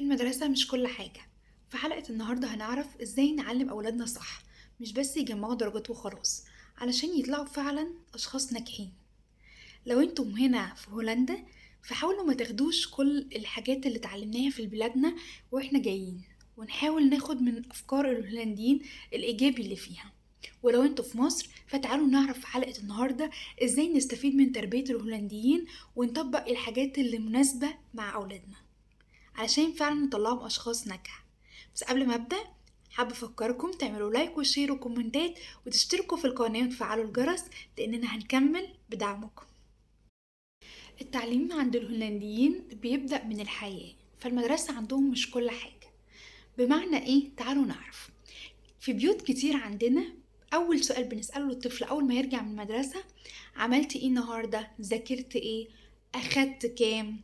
المدرسة مش كل حاجة. في حلقة النهاردة هنعرف ازاي نعلم أولادنا صح، مش بس يجمعوا درجات وخلاص علشان يطلعوا فعلا أشخاص ناجحين. لو انتم هنا في هولندا فحاولوا ما تاخدوش كل الحاجات اللي اتعلمناها في بلادنا واحنا جايين، ونحاول ناخد من أفكار الهولنديين الإيجابي اللي فيها. ولو انتوا في مصر فتعالوا نعرف في حلقة النهاردة ازاي نستفيد من تربية الهولنديين ونطبق الحاجات اللي مناسبة مع أولادنا علشان فعلا نطلعهم أشخاص ناجحة. بس قبل ما أبدأ حابة أفكركم تعملوا لايك وشير وكومنتات وتشتركوا في القناة وتفعلوا الجرس، لأننا هنكمل بدعمكم. التعليم عند الهولنديين بيبدأ من الحياة، فالمدرسة عندهم مش كل حاجة. بمعنى إيه؟ تعالوا نعرف. في بيوت كتير عندنا أول سؤال بنسأله للطفل أول ما يرجع من المدرسة: عملت إيه النهاردة؟ ذاكرت إيه؟ أخدت كام؟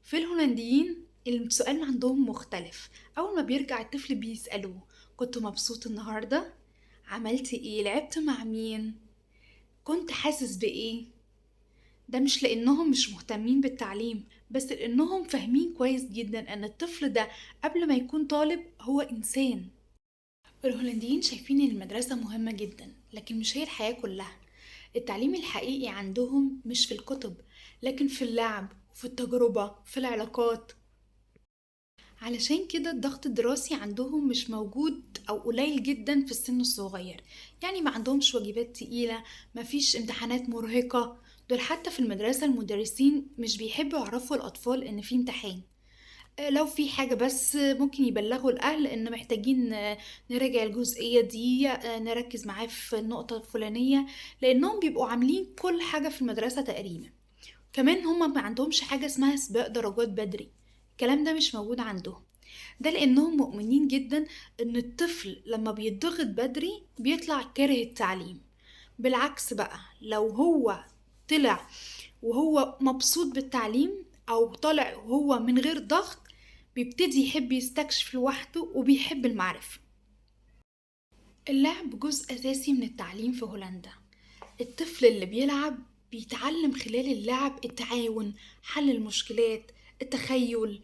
في الهولنديين السؤال عندهم مختلف. أول ما بيرجع الطفل بيسألوه: كنت مبسوط النهاردة؟ عملت ايه؟ لعبت مع مين؟ كنت حاسس بإيه؟ ده مش لأنهم مش مهتمين بالتعليم، بس لأنهم فاهمين كويس جدا أن الطفل ده قبل ما يكون طالب هو إنسان. الهولنديين شايفين ان المدرسة مهمة جدا، لكن مش هي الحياة كلها. التعليم الحقيقي عندهم مش في الكتب، لكن في اللعب وفي التجربة في العلاقات. علشان كده الضغط الدراسي عندهم مش موجود أو قليل جدا في السن الصغير. يعني ما عندهمش واجبات تقيلة، ما فيش امتحانات مرهقة. دول حتى في المدرسة المدرسين مش بيحبوا يعرفوا الأطفال إن في امتحان. لو في حاجة بس ممكن يبلغوا الأهل إن محتاجين نراجع الجزئية دي، نركز معاه في النقطة الفلانية، لأنهم بيبقوا عاملين كل حاجة في المدرسة تقريبا. كمان هما ما عندهمش حاجة اسمها سباق درجات بدري، الكلام ده مش موجود عندهم. ده لأنهم مؤمنين جدا إن الطفل لما بيتضغط بدري بيطلع كاره التعليم. بالعكس بقى، لو هو طلع وهو مبسوط بالتعليم أو طالع وهو من غير ضغط بيبتدي يحب يستكشف لوحده وبيحب المعرفة. اللعب جزء أساسي من التعليم في هولندا. الطفل اللي بيلعب بيتعلم خلال اللعب التعاون، حل المشكلات، التخيل،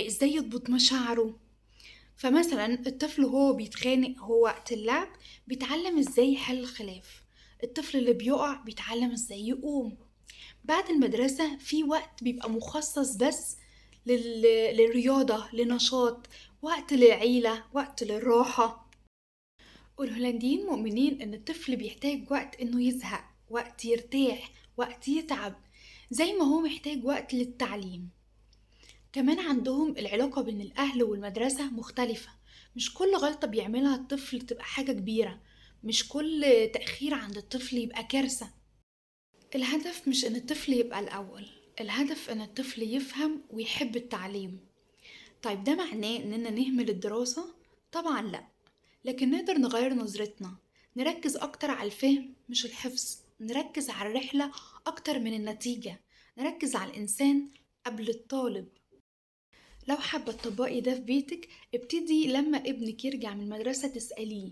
ازاي يضبط مشاعره. فمثلا الطفل وهو بيتخانق هو وقت اللعب بيتعلم ازاي يحل الخلاف. الطفل اللي بيقع بيتعلم ازاي يقوم. بعد المدرسة في وقت بيبقى مخصص بس للرياضة، لنشاط، وقت للعيلة، وقت للراحة. والهولنديين مؤمنين ان الطفل بيحتاج وقت انه يزهق، وقت يرتاح، وقت يتعب، زي ما هو محتاج وقت للتعليم. كمان عندهم العلاقة بين الأهل والمدرسة مختلفة. مش كل غلطة بيعملها الطفل تبقى حاجة كبيرة، مش كل تأخير عند الطفل يبقى كارثة. الهدف مش ان الطفل يبقى الأول، الهدف ان الطفل يفهم ويحب التعليم. طيب ده معناه اننا نهمل الدراسة؟ طبعا لا، لكن نقدر نغير نظرتنا، نركز اكتر على الفهم مش الحفظ، نركز على الرحلة اكتر من النتيجة، نركز على الانسان قبل الطالب. لو حابة تطبقي ده في بيتك ابتدي لما ابنك يرجع من المدرسة تسأليه: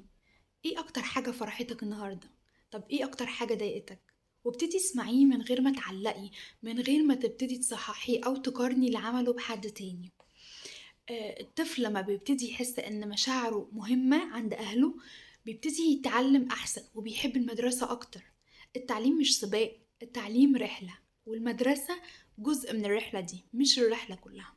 ايه اكتر حاجة فرحتك النهاردة؟ طب ايه اكتر حاجة ضايقتك؟ وابتدي اسمعيه من غير ما تعلقي، من غير ما تبتدي تصححيه او تقارني اللي عمله بحد تاني. الطفل لما بيبتدي يحس ان مشاعره مهمة عند اهله بيبتدي يتعلم احسن وبيحب المدرسة اكتر. التعليم مش سباق، التعليم رحلة، والمدرسة جزء من الرحلة دي مش الرحلة كلها.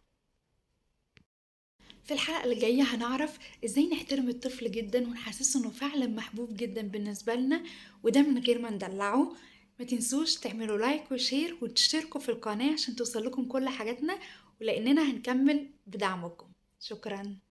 في الحلقة اللي جاية هنعرف ازاي نحترم الطفل جدا ونحسسه انه فعلا محبوب جدا بالنسبة لنا، وده من غير ما ندلعه. ما تنسوش تعملوا لايك وشير وتشتركوا في القناة عشان توصلكم كل حاجاتنا، ولأننا هنكمل بدعمكم. شكرا.